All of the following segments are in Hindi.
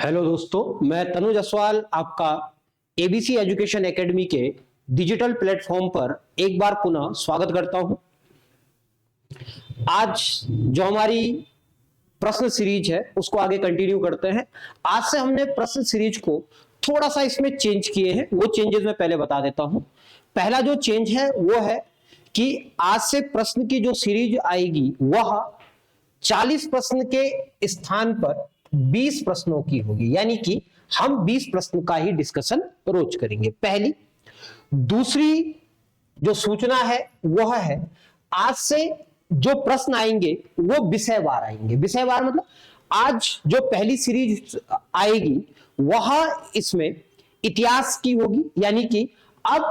हेलो दोस्तों, मैं तनुज असवाल आपका एबीसी एजुकेशन एकेडमी के डिजिटल प्लेटफॉर्म पर एक बार पुनः स्वागत करता हूं। आज जो हमारी प्रश्न सीरीज है उसको आगे कंटिन्यू करते हैं। आज से हमने प्रश्न सीरीज को थोड़ा सा इसमें चेंज किए हैं, वो चेंजेस मैं पहले बता देता हूं। पहला जो चेंज है वो है कि आज से प्रश्न की जो सीरीज आएगी वह 40 प्रश्न के स्थान पर 20 प्रश्नों की होगी, यानी कि हम 20 प्रश्न का ही डिस्कशन रोज करेंगे। पहली दूसरी जो सूचना है वह है आज से जो प्रश्न आएंगे वो विषयवार आएंगे। विषयवार मतलब आज जो पहली सीरीज आएगी वह इसमें इतिहास की होगी, यानी कि अब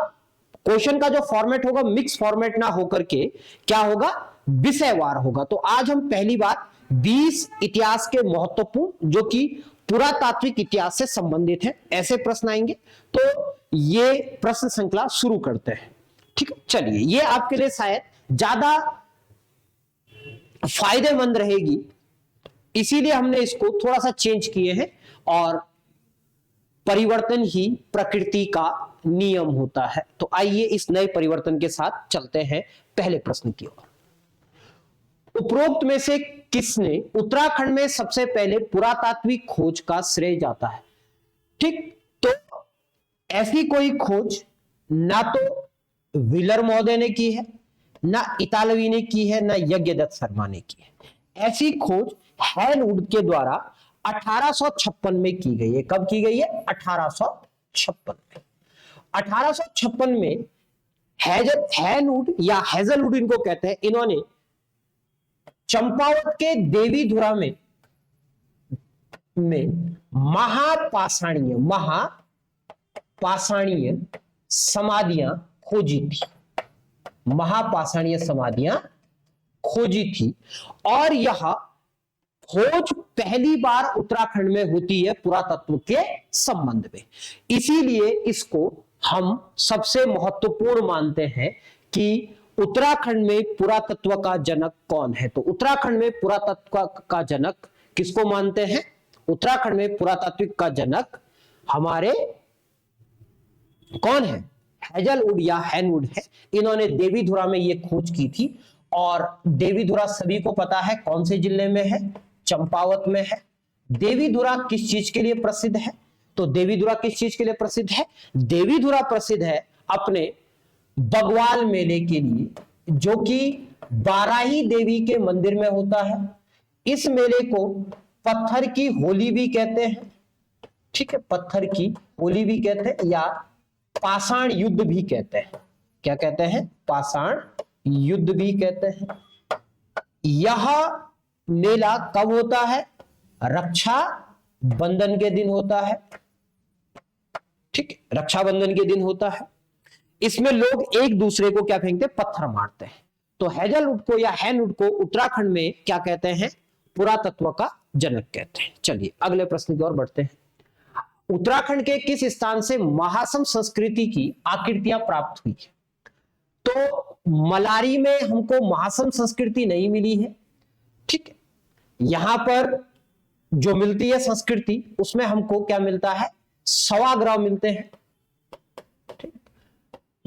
क्वेश्चन का जो फॉर्मेट होगा मिक्स फॉर्मेट ना होकर के क्या होगा, विषयवार होगा। तो आज हम पहली बार 20 इतिहास के महत्वपूर्ण जो कि पुरातात्विक इतिहास से संबंधित है ऐसे प्रश्न आएंगे। तो ये प्रश्न श्रृंखला शुरू करते हैं। ठीक है, चलिए, ये आपके लिए शायद ज्यादा फायदेमंद रहेगी, इसीलिए हमने इसको थोड़ा सा चेंज किए हैं। और परिवर्तन ही प्रकृति का नियम होता है। तो आइए इस नए परिवर्तन के साथ चलते हैं पहले प्रश्न की ओर। उपरोक्त में से किसने उत्तराखंड में सबसे पहले पुरातात्विक खोज का श्रेय जाता है? ठीक, तो ऐसी कोई खोज ना तो व्हीलर महोदय ने की है, ना इतालवी ने की है, ना यज्ञदत्त शर्मा ने की है। ऐसी खोज हैनवुड के द्वारा 1856 में की गई है। कब की गई है? 1856 में। 1856 में हैनवुड या हेजलवुड इनको कहते हैं, इन्होंने चंपावत के देवीधुरा में महापाषाणीय समाधियां खोजी थी। महापाषाणीय समाधियां खोजी थी और यह खोज पहली बार उत्तराखंड में होती है पुरातत्व के संबंध में। इसीलिए इसको हम सबसे महत्वपूर्ण मानते हैं कि उत्तराखंड में पुरातत्व का जनक कौन है। तो उत्तराखंड में पुरातत्व का जनक किसको मानते हैं? उत्तराखंड में पुरातात्विक का जनक हमारे कौन है? हेजलवुड या हैनवुड है। इन्होंने देवीधुरा में ये खोज की थी। और देवीधुरा सभी को पता है कौन से जिले में है? चंपावत में है। देवीधुरा किस चीज के लिए प्रसिद्ध है? तो देवीधुरा किस चीज के लिए प्रसिद्ध है? देवीधुरा प्रसिद्ध है अपने बगवाल मेले के लिए, जो कि बाराही देवी के मंदिर में होता है। इस मेले को पत्थर की होली भी कहते हैं। ठीक है, पत्थर की होली भी कहते हैं या पाषाण युद्ध भी कहते हैं। क्या कहते हैं? पाषाण युद्ध भी कहते हैं। यह मेला कब होता है? रक्षा बंधन के दिन होता है। ठीक है, रक्षाबंधन के दिन होता है। इसमें लोग एक दूसरे को क्या फेंकते हैं? पत्थर मारते हैं। तो हेजलवुड को या हैनवुड को उत्तराखंड में क्या कहते हैं? पुरातत्व का जनक कहते हैं। चलिए अगले प्रश्न की ओर बढ़ते हैं। उत्तराखंड के किस स्थान से महासम संस्कृति की आकृतियां प्राप्त हुई है? तो मलारी में हमको महासम संस्कृति नहीं मिली है। ठीक है, यहां पर जो मिलती है संस्कृति उसमें हमको क्या मिलता है? सवाग्रह मिलते हैं।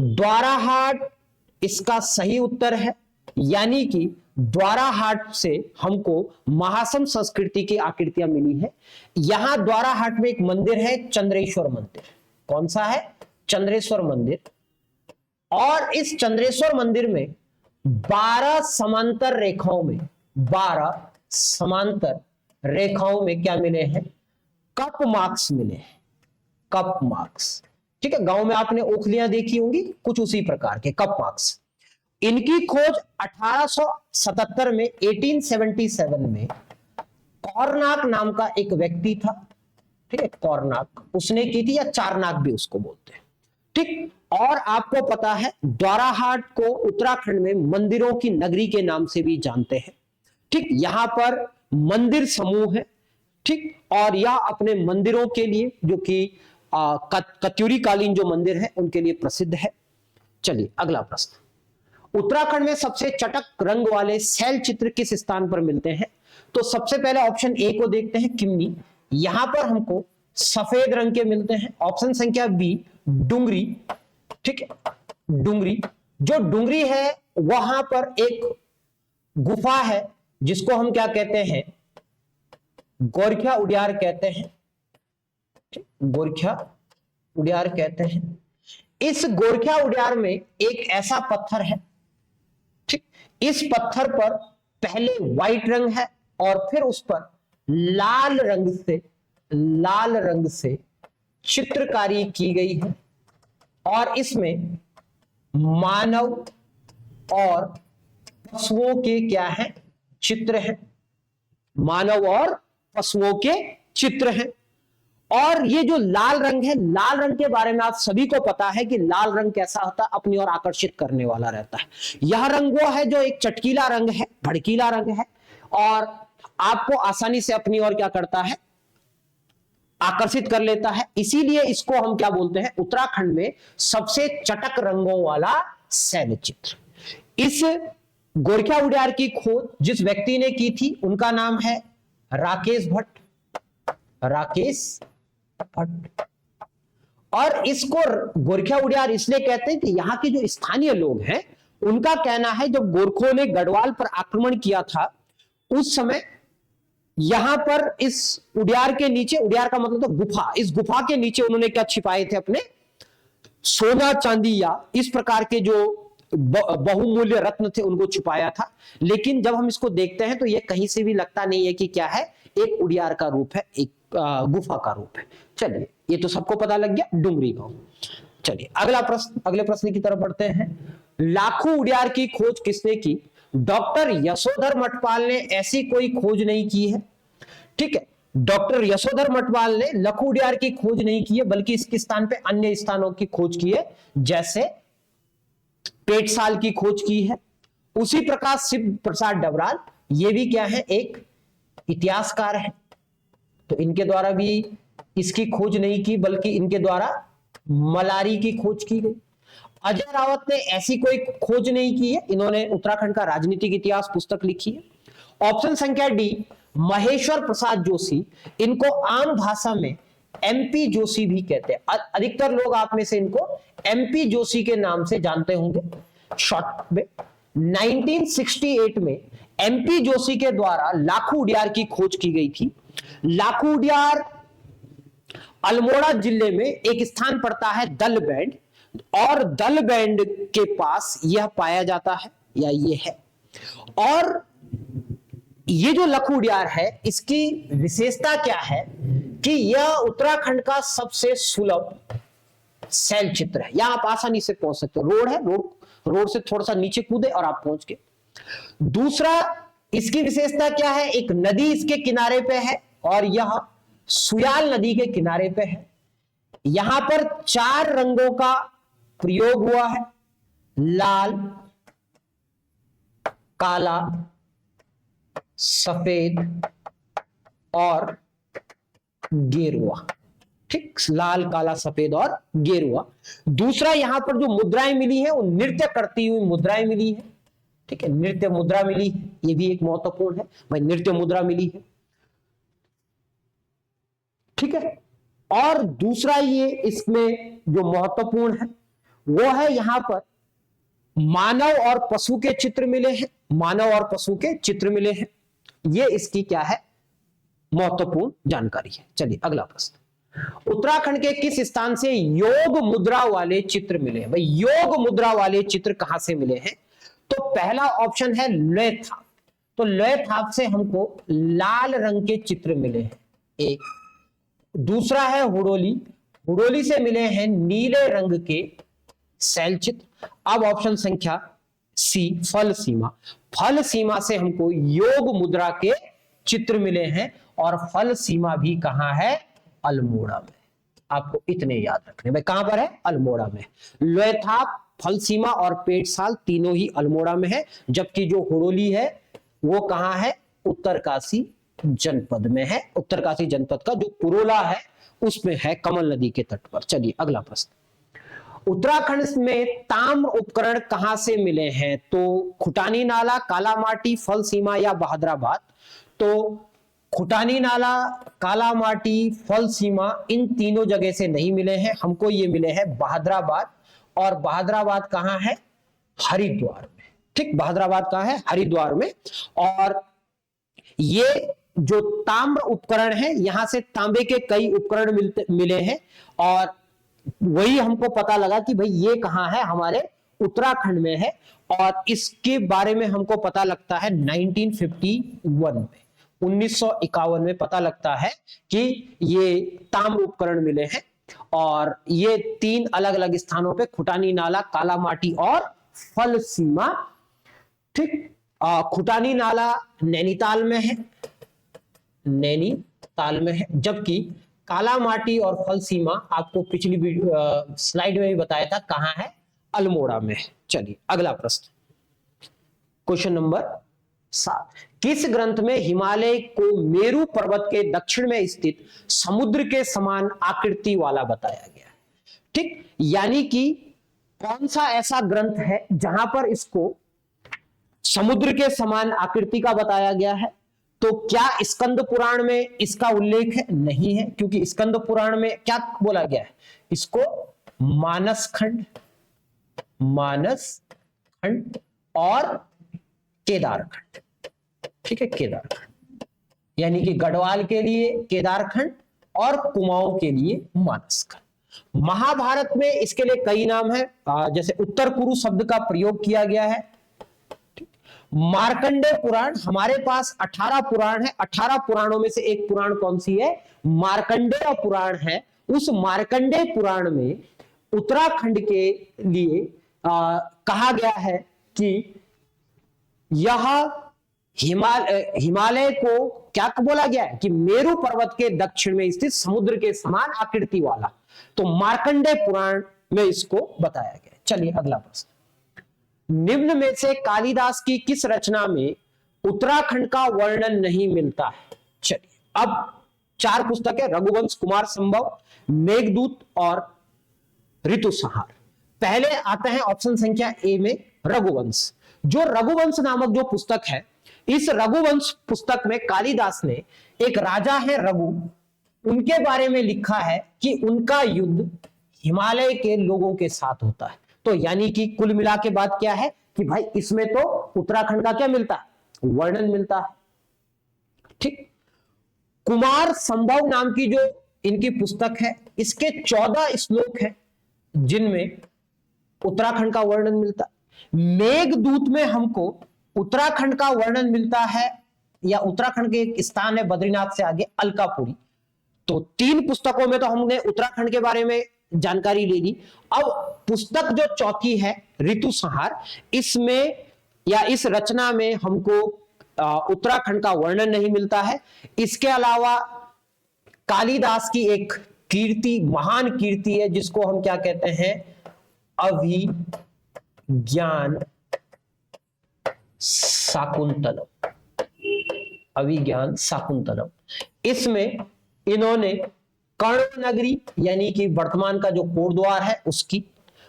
द्वाराहाट इसका सही उत्तर है, यानी कि द्वाराहाट से हमको महासम संस्कृति की आकृतियां मिली है। यहां द्वाराहाट में एक मंदिर है, चंद्रेश्वर मंदिर। कौन सा है? चंद्रेश्वर मंदिर। और इस चंद्रेश्वर मंदिर में 12 समांतर रेखाओं में 12 समांतर रेखाओं में क्या मिले हैं? कप मार्क्स मिले हैं। Cup marks. ठीक है, गांव में आपने ओखलियां देखी होंगी, कुछ उसी प्रकार के कप मार्क्स। इनकी खोज 1877 में 1877 में कॉर्नाक नाम का एक व्यक्ति था। ठीक है, कॉर्नाक उसने की थी, या चारनाक भी उसको बोलते हैं। ठीक, और आपको पता है द्वाराहाट को उत्तराखंड में मंदिरों की नगरी के नाम से भी जानते हैं। ठीक, यहां पर मंदिर समूह है। ठीक, और यह अपने मंदिरों के लिए जो कि कत्यूरी कालीन जो मंदिर है उनके लिए प्रसिद्ध है। चलिए अगला प्रश्न। उत्तराखंड में सबसे चटक रंग वाले शैल चित्र किस स्थान पर मिलते हैं? तो सबसे पहले ऑप्शन ए को देखते हैं, किमनी। यहां पर हमको सफेद रंग के मिलते हैं। ऑप्शन संख्या बी डुंगरी, ठीक है, डुंगरी। जो डुंगरी है वहां पर एक गुफा है जिसको हम क्या कहते हैं, गोरखिया उडियार कहते हैं, गोरखिया उडियार कहते हैं। इस गोरखिया उडियार में एक ऐसा पत्थर है, ठीक, इस पत्थर पर पहले व्हाइट रंग है और फिर उस पर लाल रंग से चित्रकारी की गई है और इसमें मानव और पशुओं के क्या है, चित्र है, मानव और पशुओं के चित्र हैं। और ये जो लाल रंग है, लाल रंग के बारे में आप सभी को पता है कि लाल रंग कैसा होता है, अपनी ओर आकर्षित करने वाला रहता है। यह रंग वो है जो एक चटकीला रंग है, भड़कीला रंग है और आपको आसानी से अपनी ओर क्या करता है, आकर्षित कर लेता है। इसीलिए इसको हम क्या बोलते हैं, उत्तराखंड में सबसे चटक रंगों वाला शैल चित्र। इस गोरखिया उडियार की खोज जिस व्यक्ति ने की थी उनका नाम है राकेश भट्ट, राकेश भट्ट। और इसको गोरखिया उडियार इसलिए कहते हैं कि यहाँ के जो स्थानीय लोग हैं उनका कहना है जब गोरखों ने गढ़वाल पर आक्रमण किया था उस समय यहां पर इस उडियार के नीचे, उडियार का मतलब तो गुफा, इस गुफा के नीचे उन्होंने क्या छिपाए थे, अपने सोना चांदी या इस प्रकार के जो बहुमूल्य रत्न थे उनको छुपाया था। लेकिन जब हम इसको देखते हैं तो यह कहीं से भी लगता नहीं है कि क्या है, एक उडियार का रूप है, एक गुफा का रूप है। चलिए ये तो सबको पता लग गया, डुंगरी गांव। चलिए अगला प्रश्न, अगले प्रश्न की तरफ बढ़ते हैं। लाखू उडियार की खोज किसने की? डॉक्टर यशोधर मठपाल ने ऐसी कोई खोज नहीं की है, ठीक है। डॉक्टर यशोधर मठपाल ने लखू उडियार की खोज नहीं की है, बल्कि इसके स्थान पे अन्य स्थानों की खोज की है, जैसे पेटसाल की खोज की है। उसी प्रकार शिव प्रसाद डबराल, ये भी क्या है, एक इतिहासकार है, तो इनके द्वारा भी इसकी खोज नहीं की, बल्कि इनके द्वारा मलारी की खोज की गई। अजय रावत ने ऐसी कोई खोज नहीं की है, इन्होंने उत्तराखंड का राजनीतिक इतिहास पुस्तक लिखी है। ऑप्शन संख्या डी महेश्वर प्रसाद जोशी, इनको आम भाषा में एमपी जोशी भी कहते हैं। अधिकतर लोग आप में से इनको एमपी जोशी के नाम से जानते होंगे शॉर्ट में। 1968 में एमपी जोशी के द्वारा लाखू उडियार की खोज की गई थी। लाखू उडियार अल्मोड़ा जिले में एक स्थान पड़ता है दल बैंड, और दल बैंड के पास यह पाया जाता है, या ये है। और ये जो लखू उडियार है इसकी विशेषता क्या है कि यह उत्तराखंड का सबसे सुलभ शैल चित्र है। यहां आप आसानी से पहुंच सकते हो, रोड है, रोड से थोड़ा सा नीचे कूदे और आप पहुंच गए। दूसरा इसकी विशेषता क्या है, एक नदी इसके किनारे पे है और यह सुयाल नदी के किनारे पे है। यहां पर 4 रंगों का प्रयोग हुआ है, लाल, काला, सफेद और गेरुआ, ठीक, लाल, काला, सफेद और गेरुआ। दूसरा यहां पर जो मुद्राएं मिली है वो नृत्य करती हुई मुद्राएं मिली है, ठीक है, नृत्य मुद्रा मिली है, ये भी एक महत्वपूर्ण है भाई, नृत्य मुद्रा मिली है, ठीक है। और दूसरा ये इसमें जो महत्वपूर्ण है वो है यहां पर मानव और पशु के चित्र मिले हैं, मानव और पशु के चित्र मिले हैं, ये इसकी क्या है, महत्वपूर्ण जानकारी है। चलिए अगला प्रश्न, उत्तराखंड के किस स्थान से योग मुद्रा वाले चित्र मिले हैं? भाई योग मुद्रा वाले चित्र कहां से मिले हैं? तो पहला ऑप्शन है लोयथाप, तो लोयथाप से हमको लाल रंग के चित्र मिले हैं एक। दूसरा है हुडोली, हुडोली से मिले हैं नीले रंग के शैल चित्र। अब ऑप्शन संख्या सी फल सीमा, फल सीमा से हमको योग मुद्रा के चित्र मिले हैं, और फल सीमा भी कहां है, अल्मोड़ा में। आपको इतने याद रखने, भाई कहां पर है, अल्मोड़ा में। लोयथाप, फल सीमा और पेटसाल तीनों ही अल्मोड़ा में है, जबकि जो हुडोली है वो कहां है, उत्तरकाशी जनपद में है। उत्तरकाशी जनपद का जो पुरोला है उसमें है, कमल नदी के तट पर। चलिए अगला प्रश्न, उत्तराखंड में ताम्र उपकरण कहां से मिले हैं? तो खुटानी नाला, काला माटी, फल सीमा या बहादुराबाद। तो खुटानी नाला, काला माटी, फल सीमा, इन तीनों जगह से नहीं मिले हैं हमको, ये मिले हैं बहादुराबाद। और बहादुराबाद कहां है? हरिद्वार में। ठीक, बहादुराबाद कहां है? हरिद्वार में। और ये जो ताम्र उपकरण है, यहां से तांबे के कई उपकरण मिले हैं। और वही हमको पता लगा कि भाई ये कहां है? हमारे उत्तराखंड में है। और इसके बारे में हमको पता लगता है 1951 में, 1951 में पता लगता है कि ये ताम्र उपकरण मिले हैं। और ये 3 अलग अलग स्थानों पे, खुटानी नाला, काला माटी और फल सीमा। ठीक, खुटानी नाला नैनीताल में है, नैनीताल में है, जबकि काला माटी और फल सीमा आपको पिछली स्लाइड में भी बताया था कहां है? अल्मोड़ा में। चलिए अगला प्रश्न, क्वेश्चन नंबर 7। किस ग्रंथ में हिमालय को मेरू पर्वत के दक्षिण में स्थित समुद्र के समान आकृति वाला बताया गया है? ठीक, यानी कि कौन सा ऐसा ग्रंथ है जहां पर इसको समुद्र के समान आकृति का बताया गया है? तो क्या स्कंद पुराण में इसका उल्लेख है? नहीं है, क्योंकि स्कंद पुराण में क्या बोला गया है? इसको मानस खंड, मानस खंड और केदार खंड। ठीक है, केदार खंड, यानी कि गढ़वाल के लिए केदार खंड और कुमाऊं के लिए मानस खंड। महाभारत में इसके लिए कई नाम है, जैसे उत्तर कुरु शब्द का प्रयोग किया गया है। मार्कंडेय पुराण, हमारे पास 18 पुराण है, 18 पुराणों में से एक पुराण कौन सी है? मार्कंडेय पुराण है। उस मार्कंडेय पुराण में उत्तराखंड के लिए कहा गया है कि यह हिमालय को क्या बोला गया है? कि मेरू पर्वत के दक्षिण में स्थित समुद्र के समान आकृति वाला। तो मार्कंडेय पुराण में इसको बताया गया। चलिए अगला प्रश्न, निम्न में से कालिदास की किस रचना में उत्तराखंड का वर्णन नहीं मिलता है? चलिए, अब 4 पुस्तकें, रघुवंश, कुमार संभव, मेघदूत और ऋतुसंहार। पहले आते हैं ऑप्शन संख्या ए में रघुवंश। जो रघुवंश नामक जो पुस्तक है, इस रघुवंश पुस्तक में कालिदास ने एक राजा है रघु, उनके बारे में लिखा है कि उनका युद्ध हिमालय के लोगों के साथ होता है। तो यानी कि कुल मिला के बात क्या है कि भाई इसमें तो उत्तराखंड का क्या मिलता है? वर्णन मिलता है। ठीक, कुमार संभव नाम की जो इनकी पुस्तक है, इसके 14 श्लोक हैं जिनमें उत्तराखंड का वर्णन मिलता है। मेघदूत में हमको उत्तराखंड का वर्णन मिलता है, या उत्तराखंड के एक स्थान है बद्रीनाथ से आगे, अलकापुरी। तो 3 पुस्तकों में तो हमने उत्तराखंड के बारे में जानकारी ले ली। अब पुस्तक जो चौथी है ऋतुसंहार, इसमें या इस रचना में हमको उत्तराखंड का वर्णन नहीं मिलता है। इसके अलावा कालिदास की एक कीर्ति, महान कीर्ति है, जिसको हम क्या कहते हैं? अभिज्ञान शाकुंतलम, अभिज्ञान शाकुंतलम। इसमें इन्होंने कर्ण नगरी, यानी कि वर्तमान का जो कोटद्वार है उसकी,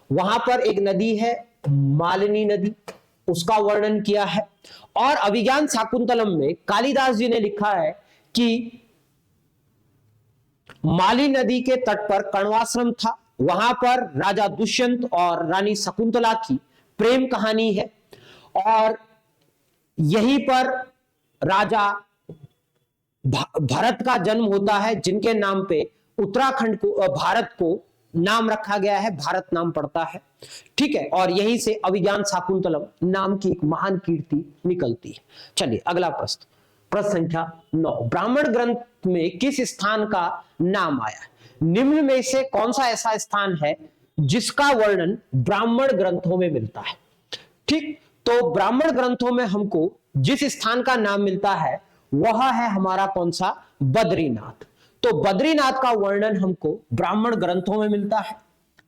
वहां पर एक नदी है मालिनी नदी, उसका वर्णन किया है। और अभिज्ञान शाकुंतलम में कालिदास जी ने लिखा है कि माली नदी के तट पर कण्वाश्रम था, वहां पर राजा दुष्यंत और रानी शकुंतला की प्रेम कहानी है। और यहीं पर राजा भरत का जन्म होता है, जिनके नाम पे उत्तराखंड को, भारत को नाम रखा गया है, भारत नाम पड़ता है। ठीक है, और यहीं से अभिज्ञान शाकुंतलम नाम की एक महान कीर्ति निकलती है। चलिए अगला प्रश्न, प्रश्न संख्या 9। ब्राह्मण ग्रंथ में किस स्थान का नाम आया? निम्न में से कौन सा ऐसा स्थान है जिसका वर्णन ब्राह्मण ग्रंथों में मिलता है? ठीक, तो ब्राह्मण ग्रंथों में हमको जिस स्थान का नाम मिलता है वह है हमारा कौन सा? बद्रीनाथ। तो बद्रीनाथ का वर्णन हमको ब्राह्मण ग्रंथों में मिलता है।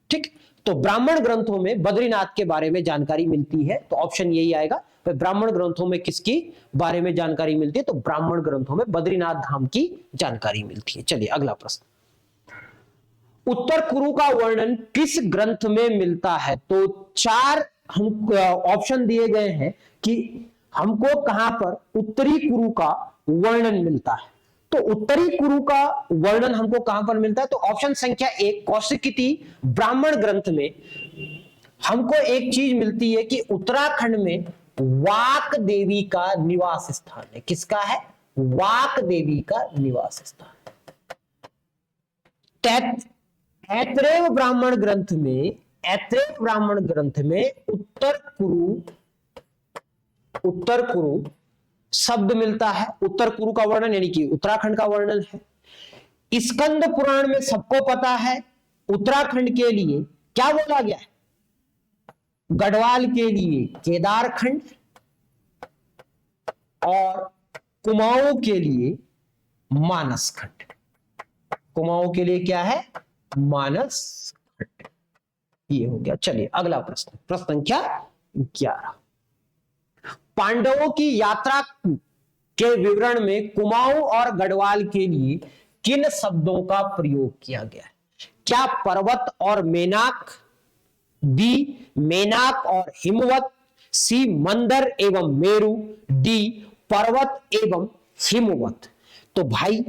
ठीक, तो ब्राह्मण ग्रंथों में बद्रीनाथ के बारे में जानकारी मिलती है, तो ऑप्शन यही आएगा। ब्राह्मण ग्रंथों में किसकी बारे में जानकारी मिलती है? तो ब्राह्मण ग्रंथों में बद्रीनाथ धाम की जानकारी मिलती है। चलिए अगला प्रश्न, उत्तर कुरु का वर्णन किस ग्रंथ में मिलता है? तो 4 हम ऑप्शन दिए गए हैं कि हमको कहां पर उत्तरी कुरु का वर्णन मिलता है। तो उत्तरी कुरु का वर्णन हमको कहां पर मिलता है? तो ऑप्शन संख्या 1 कौशिकी ब्राह्मण ग्रंथ में हमको एक चीज मिलती है कि उत्तराखंड में वाक देवी का निवास स्थान है। किसका है? वाक देवी का निवास स्थान। ऐत्रेय ब्राह्मण ग्रंथ में उत्तर कुरु शब्द मिलता है। उत्तर कुरु का वर्णन यानी कि उत्तराखंड का वर्णन है। स्कंद पुराण में सबको पता है उत्तराखंड के लिए क्या बोला गया है? गढ़वाल के लिए केदारखंड और कुमाऊं के लिए मानसखंड। कुमाऊं के लिए क्या है? मानसखंड। ये हो गया। चलिए अगला प्रश्न, प्रश्न संख्या 11। पांडवों की यात्रा के विवरण में कुमाऊं और गढ़वाल के लिए किन शब्दों का प्रयोग किया गया है? क्या पर्वत और मेनाक, बी मेनाक और हिमवत, सी मंदर एवं मेरु, डी पर्वत एवं हिमवत। तो भाई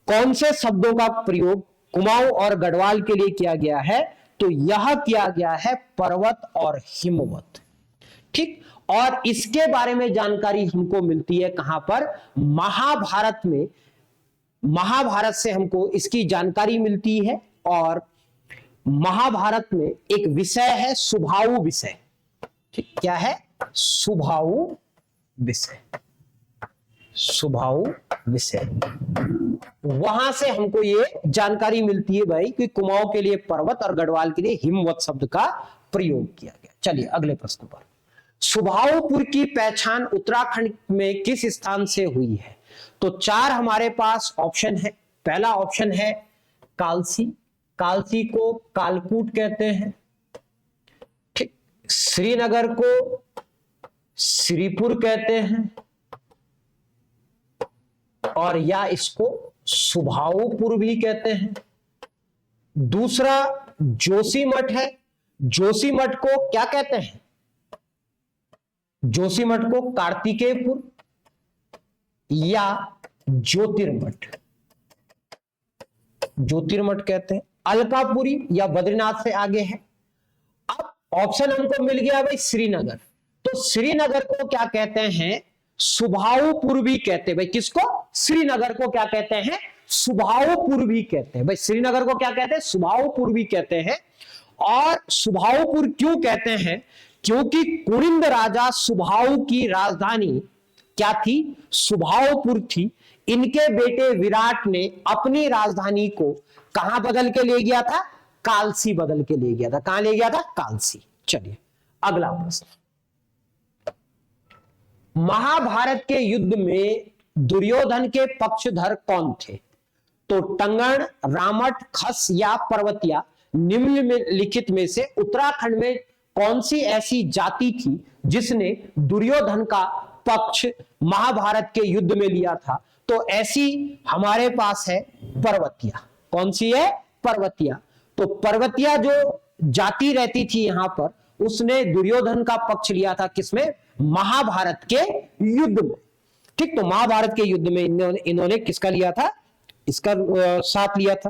कौन से शब्दों का प्रयोग कुमाऊं और गढ़वाल के लिए किया गया है? तो यह किया गया है पर्वत और हिमवत। ठीक, और इसके बारे में जानकारी हमको मिलती है कहां पर? महाभारत में। महाभारत से हमको इसकी जानकारी मिलती है। और महाभारत में एक विषय है सुभाऊ विषय। ठीक, क्या है? सुभाऊ विषय। सुभाऊ विषय, वहां से हमको ये जानकारी मिलती है भाई कि कुमाऊं के लिए पर्वत और गढ़वाल के लिए हिमवत शब्द का प्रयोग किया गया। चलिए अगले प्रश्न पर। सुभाऊपुर की पहचान उत्तराखंड में किस स्थान से हुई है? तो 4 हमारे पास ऑप्शन है। पहला ऑप्शन है कालसी। कालसी को कालकूट कहते हैं। ठीक, श्रीनगर को श्रीपुर कहते हैं, और या इसको सुभाऊपुर भी कहते हैं। दूसरा जोशीमठ है। जोशीमठ को क्या कहते हैं? जोशीमठ को कार्तिकेयपुर या ज्योतिर्मठ, ज्योतिर्मठ कहते हैं। अलकापुरी या बद्रीनाथ से आगे है। अब ऑप्शन हमको मिल गया भाई श्रीनगर। तो श्रीनगर को क्या कहते हैं? सुभाऊपुर भी कहते हैं भाई। किसको? श्रीनगर को क्या कहते हैं? सुभाऊपुर भी कहते हैं भाई। श्रीनगर को क्या कहते हैं? सुभाऊपुर भी कहते हैं। और सुभाऊपुर क्यों कहते हैं? क्योंकि कुलिंद राजा सुभाऊ की राजधानी क्या थी? सुभाऊपुर थी। इनके बेटे विराट ने अपनी राजधानी को कहां बदल के ले गया था? कालसी बदल के ले गया था। कहां ले गया था? कालसी। चलिए अगला प्रश्न। महाभारत के युद्ध में दुर्योधन के पक्षधर कौन थे? तो टंगन, रामट, खस या पर्वतिया। निम्नलिखित में से उत्तराखंड में कौन सी ऐसी जाति थी जिसने दुर्योधन का पक्ष महाभारत के युद्ध में लिया था? तो ऐसी हमारे पास है पर्वतिया। कौन सी है? पर्वतिया। तो पर्वतिया जो जाति रहती थी यहां पर, उसने दुर्योधन का पक्ष लिया था। किसमें? महाभारत के युद्ध में। ठीक, तो महाभारत के युद्ध में इन्होंने किसका लिया था? इसका साथ लिया था।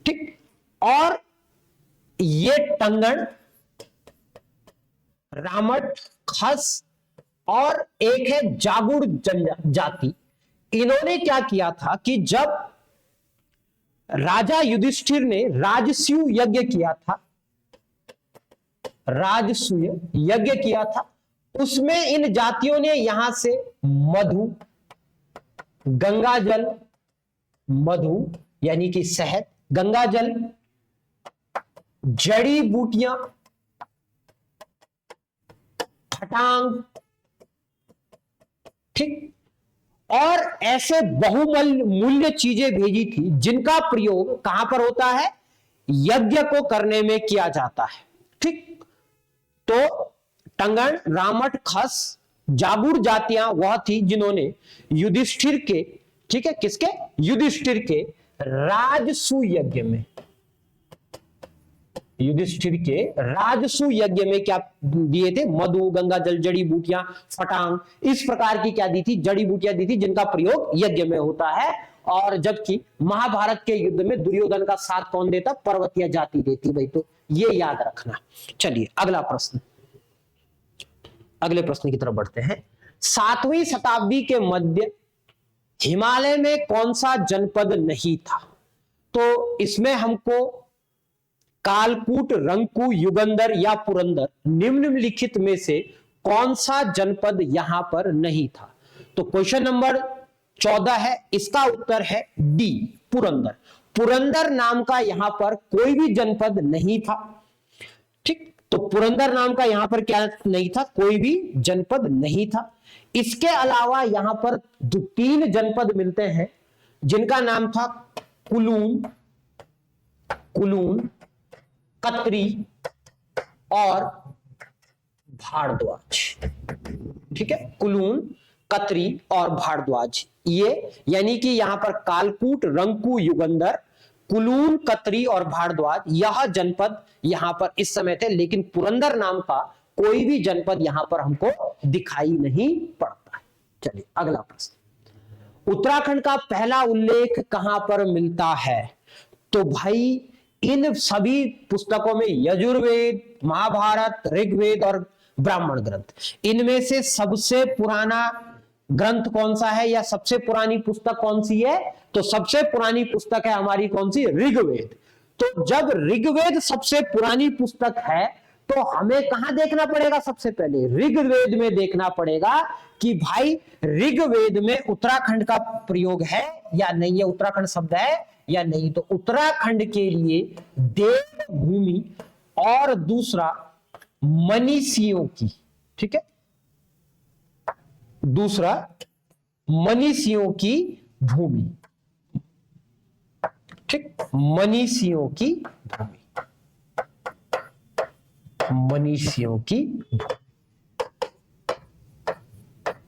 ठीक, और ये टंगन, रामट, खस और एक है जागुड़ जनजाति। इन्होंने क्या किया था कि जब राजा युधिष्ठिर ने राजसूय यज्ञ किया था, राजसूय यज्ञ किया था, उसमें इन जातियों ने यहां से मधु, गंगाजल, मधु यानी कि शहद, गंगाजल, जड़ी बूटियां, खटांग, ठीक, और ऐसे बहुमूल्य चीजें भेजी थी जिनका प्रयोग कहां पर होता है? यज्ञ को करने में किया जाता है। ठीक, तो टंगन, रामट, खस, जागुड़ जातियां वह थी जिन्होंने युधिष्ठिर के, ठीक है, किसके? युधिष्ठिर के राजसूय यज्ञ में, युधिष्ठिर के राजसु यज्ञ में क्या दिए थे? मधु, गंगा जल, जड़ी बूटियां, फटांग, इस प्रकार की क्या दी थी? जड़ी बूटियां दी थी, जिनका प्रयोग यज्ञ में होता है। और जबकि महाभारत के युद्ध में दुर्योधन का साथ कौन देता? पर्वतीय जाति देती भाई, तो ये याद रखना। चलिए अगला प्रश्न, अगले प्रश्न की तरफ बढ़ते हैं। 7वीं शताब्दी के मध्य हिमालय में कौन सा जनपद नहीं था? तो इसमें हमको कालकूट, रंकू, युगंधर या पुरंदर, निम्नलिखित में से कौन सा जनपद यहां पर नहीं था? तो क्वेश्चन नंबर 14 है, इसका उत्तर है डी, पुरंदर। पुरंदर नाम का यहां पर कोई भी जनपद नहीं था। ठीक, तो पुरंदर नाम का यहां पर क्या नहीं था? कोई भी जनपद नहीं था। इसके अलावा यहां पर 3 जनपद मिलते हैं, जिनका नाम था कुलून, कतरी और भारद्वाज। ठीक है, कुलून, कतरी और भारद्वाज, ये यानी कि यहां पर कालकूट, रंकू, युगंधर, कुलून, कतरी और भारद्वाज, यह जनपद यहां पर इस समय थे। लेकिन पुरंदर नाम का कोई भी जनपद यहां पर हमको दिखाई नहीं पड़ता है। चलिए अगला प्रश्न, उत्तराखंड का पहला उल्लेख कहां पर मिलता है? तो भाई इन सभी पुस्तकों में यजुर्वेद, महाभारत, ऋग्वेद और ब्राह्मण ग्रंथ, इनमें से सबसे पुराना ग्रंथ कौन सा है या सबसे पुरानी पुस्तक कौन सी है? तो सबसे पुरानी पुस्तक है हमारी कौन सी? ऋग्वेद। तो जब ऋग्वेद सबसे पुरानी पुस्तक है तो हमें कहां देखना पड़ेगा? सबसे पहले ऋग्वेद में देखना पड़ेगा कि भाई ऋग्वेद में उत्तराखंड का प्रयोग है या नहीं है, उत्तराखंड शब्द है या नहीं। तो उत्तराखंड के लिए देवभूमि और दूसरा मनीषियों की, ठीक है, दूसरा मनीषियों की भूमि, ठीक, मनीषियों की भूमि, मनीषियों की भूमि।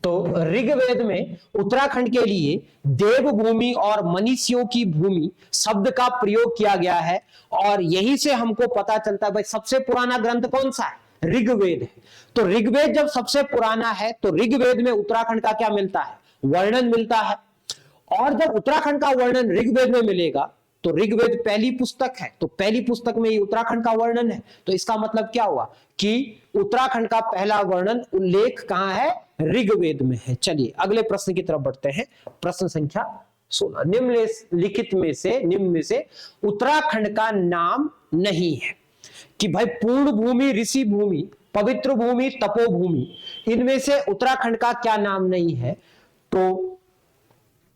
तो ऋग्वेद में उत्तराखंड के लिए देवभूमि और मनीषियों की भूमि शब्द का प्रयोग किया गया है। और यही से हमको पता चलता है भाई सबसे पुराना ग्रंथ कौन सा है? ऋग्वेद है। तो ऋग्वेद जब सबसे पुराना है तो ऋग्वेद में उत्तराखंड का क्या मिलता है? वर्णन मिलता है। और जब उत्तराखंड का वर्णन ऋग्वेद में मिलेगा तो ऋग्वेद पहली पुस्तक है, तो पहली पुस्तक में ही उत्तराखंड का वर्णन है। तो इसका मतलब क्या हुआ कि उत्तराखंड का पहला वर्णन, उल्लेख कहां है? ऋग्वेद में है। चलिए अगले प्रश्न की तरफ बढ़ते हैं। प्रश्न संख्या 16, निम्नलिखित में से उत्तराखंड का नाम नहीं है कि भाई पूर्ण भूमि, ऋषि भूमि, पवित्र भूमि, तपोभूमि, इनमें से उत्तराखंड का क्या नाम नहीं है? तो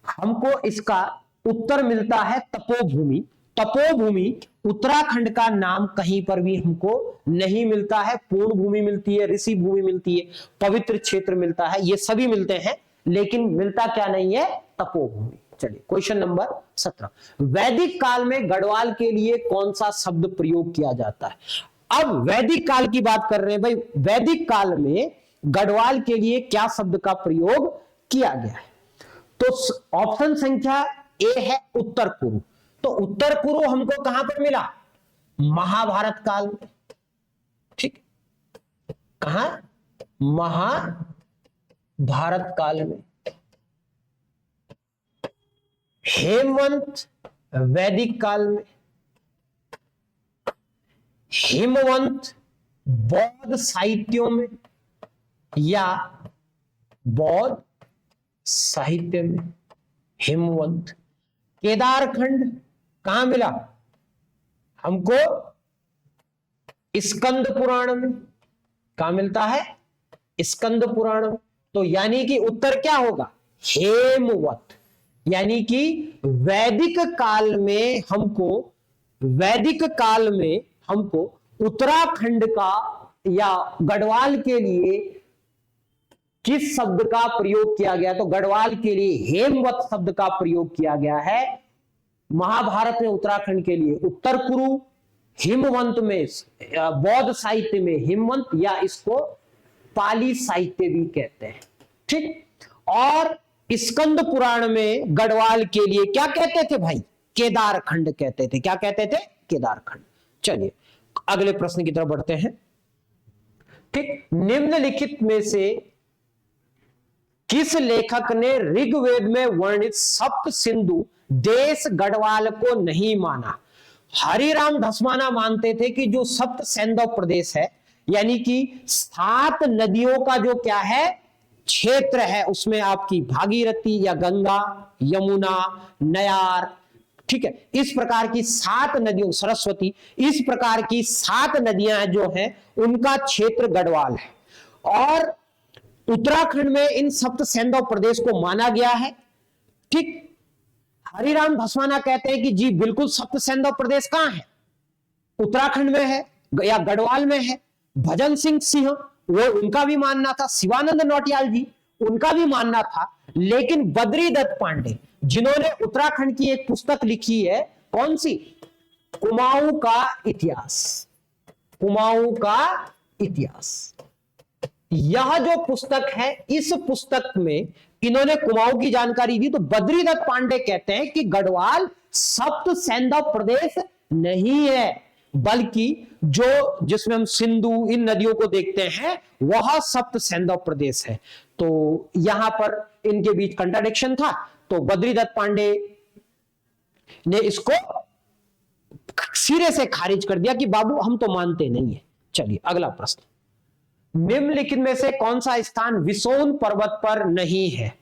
हमको इसका उत्तर मिलता है तपोभूमि। तपोभूमि उत्तराखंड का नाम कहीं पर भी हमको नहीं मिलता है। पूर्ण भूमि मिलती है, ऋषि भूमि मिलती है, पवित्र क्षेत्र मिलता है, ये सभी मिलते हैं, लेकिन मिलता क्या नहीं है? तपोभूमि। चलिए क्वेश्चन नंबर 17, वैदिक काल में गढ़वाल के लिए कौन सा शब्द प्रयोग किया जाता है? अब वैदिक काल की बात कर रहे हैं भाई, वैदिक काल में गढ़वाल के लिए क्या शब्द का प्रयोग किया गया है? तो ऑप्शन संख्या ए है उत्तर कुरु। तो उत्तर कुरु हमको कहां पर मिला? महाभारत काल में। ठीक, कहां? महाभारत काल में। हेमवंत वैदिक काल में। हिमवंत बौद्ध साहित्यों में या बौद्ध साहित्य में। हिमवंत। केदारखंड कहां मिला हमको? स्कंद पुराण में। कहां मिलता है? स्कंद पुराण में। तो यानी कि उत्तर क्या होगा? हेमवत। यानी कि वैदिक काल में हमको उत्तराखंड का या गढ़वाल के लिए किस शब्द का प्रयोग किया गया? तो गढ़वाल के लिए हेमवत शब्द का प्रयोग किया गया है। महाभारत में उत्तराखंड के लिए उत्तर कुरु, हिमवंत में बौद्ध साहित्य में हिमवंत, या इसको पाली साहित्य भी कहते हैं। ठीक, और स्कंद पुराण में गढ़वाल के लिए क्या कहते थे भाई? केदारखंड कहते थे। क्या कहते थे? केदारखंड। चलिए अगले प्रश्न की तरफ बढ़ते हैं। ठीक, निम्नलिखित में से किस लेखक ने ऋग्वेद में वर्णित सप्त सिंधु देश गढ़वाल को नहीं माना? हरिराम धस्माना मानते थे कि जो सप्त सिंधु प्रदेश है, यानी कि 7 नदियों का जो क्या है क्षेत्र है, उसमें आपकी भागीरथी या गंगा, यमुना, नयार, ठीक है, इस प्रकार की 7 नदियों, सरस्वती, इस प्रकार की 7 नदियां जो हैं उनका क्षेत्र गढ़वाल है। और उत्तराखंड में इन सप्त सिंधु प्रदेश को माना गया है। ठीक, हरिराम धस्माना कहते हैं कि जी बिल्कुल सप्त सिंधु प्रदेश कहां है? उत्तराखंड में है या गढ़वाल में है। भजन सिंह वो उनका भी मानना था, शिवानंद नौटियाल जी उनका भी मानना था, लेकिन बद्री दत्त पांडे जिन्होंने उत्तराखंड की एक पुस्तक लिखी है, कौन सी? कुमाऊं का इतिहास। कुमाऊं का इतिहास, यह जो पुस्तक है, इस पुस्तक में इन्होंने कुमाऊं की जानकारी दी। तो बद्री दत्त पांडे कहते हैं कि गढ़वाल सप्त सिंधु प्रदेश नहीं है, बल्कि जो जिसमें हम सिंधु इन नदियों को देखते हैं वह सप्त सिंधु प्रदेश है। तो यहां पर इनके बीच कंट्राडिक्शन था, तो बद्री दत्त पांडे ने इसको सिरे से खारिज कर दिया कि बाबू हम तो मानते नहीं है। चलिए अगला प्रश्न, निम्नलिखित में से कौन सा स्थान विसोन पर्वत पर नहीं है?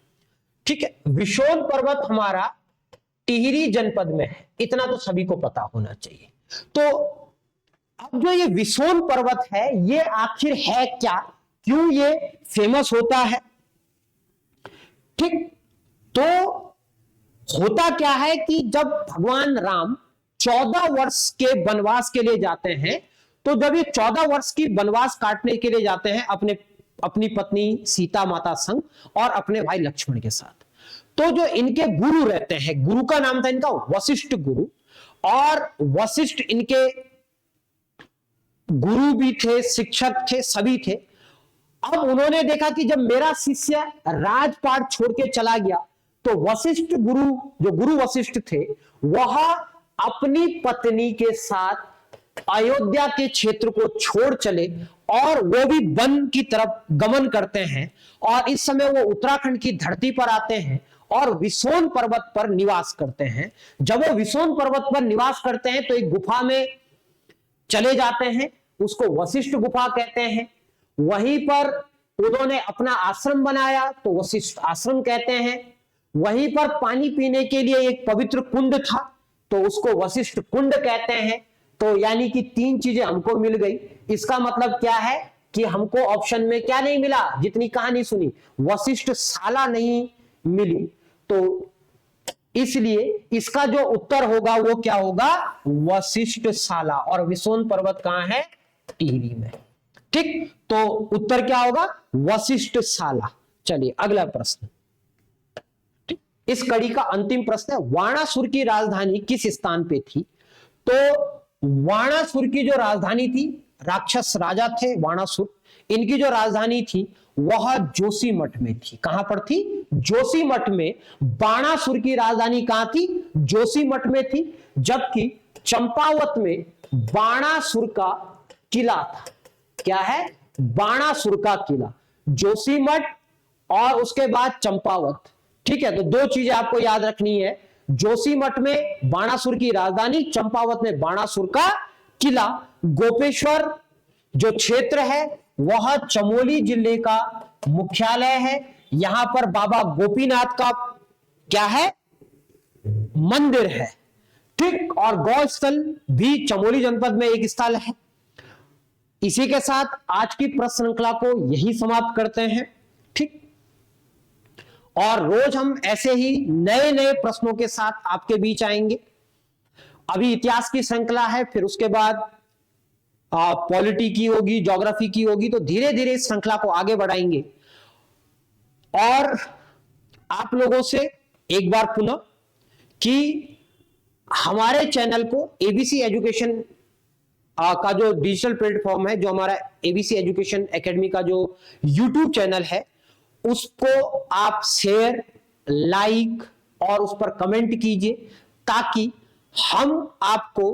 ठीक है, विसोन पर्वत हमारा टिहरी जनपद में है, इतना तो सभी को पता होना चाहिए। तो अब जो ये विसोन पर्वत है, ये आखिर है क्या, क्यों ये फेमस होता है? ठीक, तो होता क्या है कि जब भगवान राम 14 वर्ष के वनवास के लिए जाते हैं, तो जब ये 14 वर्ष की वनवास काटने के लिए जाते हैं अपनी पत्नी सीता माता संग और अपने भाई लक्ष्मण के साथ, तो जो इनके गुरु रहते हैं, गुरु का नाम था इनका वशिष्ठ गुरु, और वशिष्ठ इनके गुरु भी थे, शिक्षक थे, सभी थे। अब उन्होंने देखा कि जब मेरा शिष्य राजपाट छोड़ के चला गया, तो वशिष्ठ गुरु, जो गुरु वशिष्ठ थे, वह अपनी पत्नी के साथ अयोध्या के क्षेत्र को छोड़ चले और वो भी वन की तरफ गमन करते हैं। और इस समय वो उत्तराखंड की धरती पर आते हैं और विसोन पर्वत पर निवास करते हैं। जब वो विसोन पर्वत पर निवास करते हैं तो एक गुफा में चले जाते हैं, उसको वशिष्ठ गुफा कहते हैं। वहीं पर उन्होंने अपना आश्रम बनाया, तो वशिष्ठ आश्रम कहते हैं। वहीं पर पानी पीने के लिए एक पवित्र कुंड था, तो उसको वशिष्ठ कुंड कहते हैं। तो यानी कि 3 चीजें हमको मिल गई। इसका मतलब क्या है कि हमको ऑप्शन में क्या नहीं मिला, जितनी कहानी सुनी, वशिष्ठ शाला नहीं मिली। तो इसलिए इसका जो उत्तर होगा वो क्या होगा, वशिष्ठ शाला। और विसोन पर्वत कहां है? टिहरी में। ठीक, तो उत्तर क्या होगा, वशिष्ठ शाला। चलिए अगला प्रश्न, इस कड़ी का अंतिम प्रश्न है, वाणासुर की राजधानी किस स्थान पे थी? तो वाणासुर की जो राजधानी थी, राक्षस राजा थे वाणासुर, इनकी जो राजधानी थी वह जोशीमठ में थी। कहां पर थी? जोशीमठ में। बाणासुर की राजधानी कहां थी? जोशीमठ में थी। जबकि चंपावत में बाणासुर का किला था। क्या है? बाणासुर का किला। जोशीमठ और उसके बाद चंपावत। ठीक है, तो 2 चीजें आपको याद रखनी है, जोशीमठ में बाणासुर की राजधानी, चंपावत में बाणासुर का किला। गोपेश्वर जो क्षेत्र है वह चमोली जिले का मुख्यालय है। यहां पर बाबा गोपीनाथ का क्या है? मंदिर है। ठीक, और गौ स्थल भी चमोली जनपद में एक स्थल है। इसी के साथ आज की प्रश्न श्रृंखला को यही समाप्त करते हैं। ठीक, और रोज हम ऐसे ही नए नए प्रश्नों के साथ आपके बीच आएंगे। अभी इतिहास की श्रृंखला है, फिर उसके बाद पॉलिटी की होगी, ज्योग्राफी की होगी, तो धीरे धीरे इस श्रृंखला को आगे बढ़ाएंगे। और आप लोगों से एक बार पुनः कि हमारे चैनल को एबीसी एजुकेशन का जो डिजिटल प्लेटफॉर्म है, जो हमारा एबीसी एजुकेशन एकेडमी का जो यूट्यूब चैनल है, उसको आप शेयर, लाइक और उस पर कमेंट कीजिए, ताकि हम आपको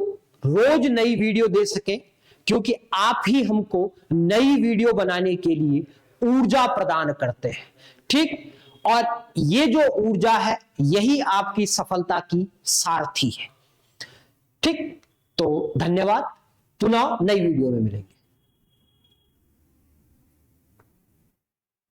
रोज नई वीडियो दे सकें। क्योंकि आप ही हमको नई वीडियो बनाने के लिए ऊर्जा प्रदान करते हैं। ठीक, और ये जो ऊर्जा है यही आपकी सफलता की सारथी है। ठीक, तो धन्यवाद, पुनः नई वीडियो में मिलेंगे।